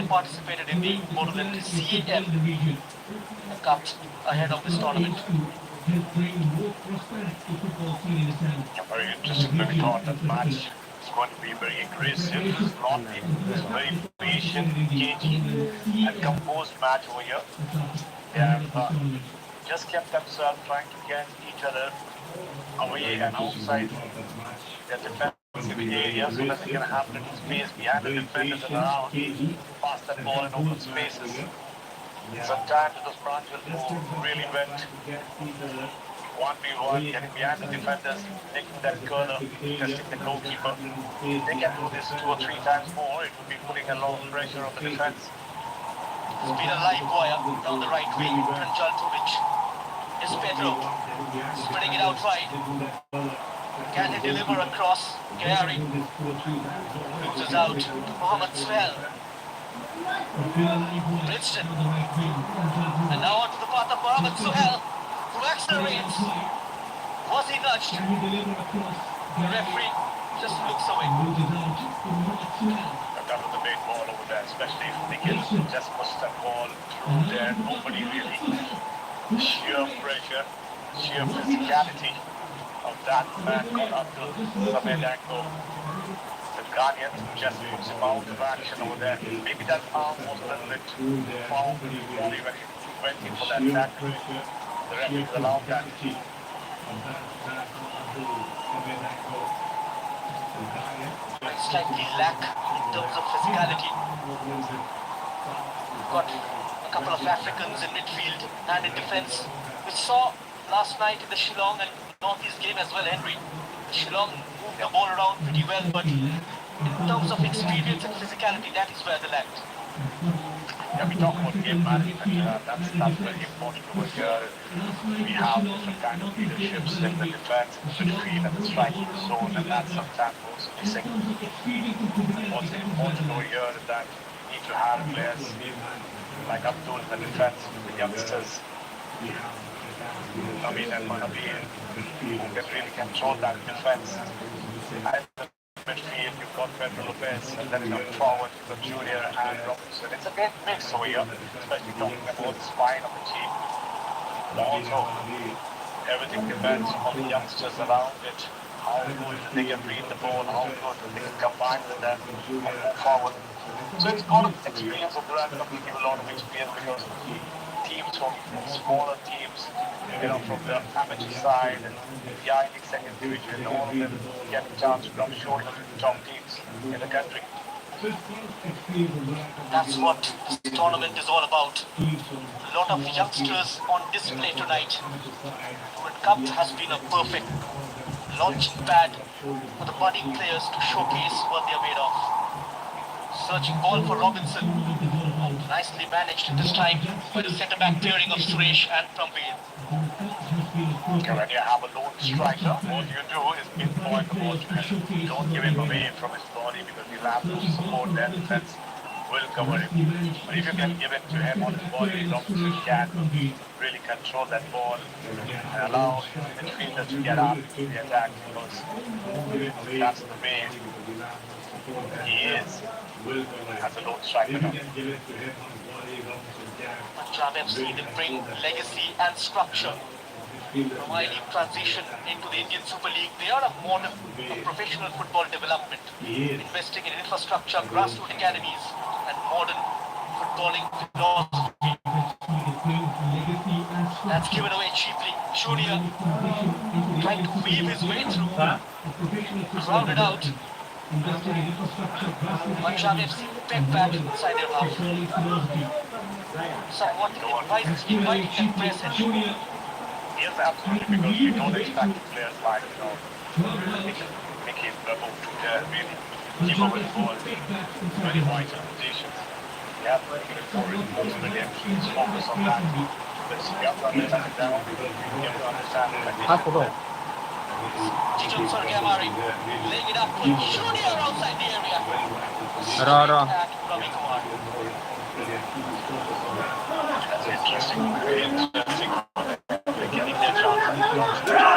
participated in the Moreland CAM Cup ahead of this tournament. A very interesting thought. That match is going to be very aggressive, naughty, it's a very patient, cagey, and composed match over here. They have just kept themselves trying to get each other away and outside their defensive area so that they can have little space behind the defenders and around, pass that ball in open spaces. Sometimes those branches move really wet. 1v1, getting behind the defenders, taking that corner, testing the goalkeeper. They can do this 2 or 3 times more. It will be putting a lot of pressure on the defense. It's been a live wire down the right wing. Pranjal Tovic is Pedro spreading it out wide. Can he deliver across? Gary loses out to Mohamed Suhail. Bridgeton. And now onto the path of Mohamed Suhail, who accelerates. Was he nudged? The referee just looks away. That was a big ball over there, especially if Nikhil just pushed that ball through there. Nobody really. Sheer pressure, sheer physicality of that man called Abdul Samad Anko. The Guardian just puts him out of action over there. Maybe that arm was a little bit foul only when he went in for that tackle. The referee allowed that. Slightly lack in terms of physicality. We've got a couple of Africans in midfield and in defence. We saw last night in the Shillong and Northeast game as well, Henry. Shillong moved the ball around pretty well, but in terms of experience and physicality, that is where they lacked. Yeah, we talk about game management. That's very important over here. We have different kind of leaderships in the defense, midfield, and the striking zone, and that's sometimes also missing. What's important over here is that you need to have players like Abdul in the defense, the youngsters. Naveen and Manaveen, who can really control that defense. And the midfield, you've got Pedro Lopez, and then coming forward, you've got Junior and Robinson. It's a great mix over here, especially talking about the spine of the team. But also, everything depends on the youngsters around it. How good they can read the ball, how good they can combine with them and move forward. So it's got experience of that, give a lot of experience because teams from smaller teams, from the amateur side and the I-League second division, all of them get a chance to come short of the top teams in the country. That's what this tournament is all about. A lot of youngsters on display tonight. World Cup has been a perfect launching pad for the budding players to showcase what they are made of. Searching ball for Robinson. Nicely managed this time by the centre-back pairing of Suresh and Prambir. When you have a lone striker, what you do is pinpoint the ball to him. Don't give him away from his body because he'll have to support their defense will cover him. But if you can give it to him on his body, Robinson can really control that ball and allow midfielders to get up to the attack because that's the way he is as a lone striker now. Punjab FC will bring legacy and structure. Providing transition into the Indian Super League, they are a model of professional football development, investing in infrastructure, grassroots academies, and modern footballing philosophy. That's given away cheaply. Junior trying to weave his way through, crowded out. Punjab FC pegged back inside their half. Somewhat inviting the press and Yes, absolutely, because we don't expect players like, Mickey Bravo to really keep up with the ball, very vital positions. They have to keep it forward most of the game, focus on that. But you have to understand it down, you have to understand the conditions. Tito Sargamari laying it up for Junior outside the area. At Ravi Kumar. That's interesting, very interesting. They're getting their chance.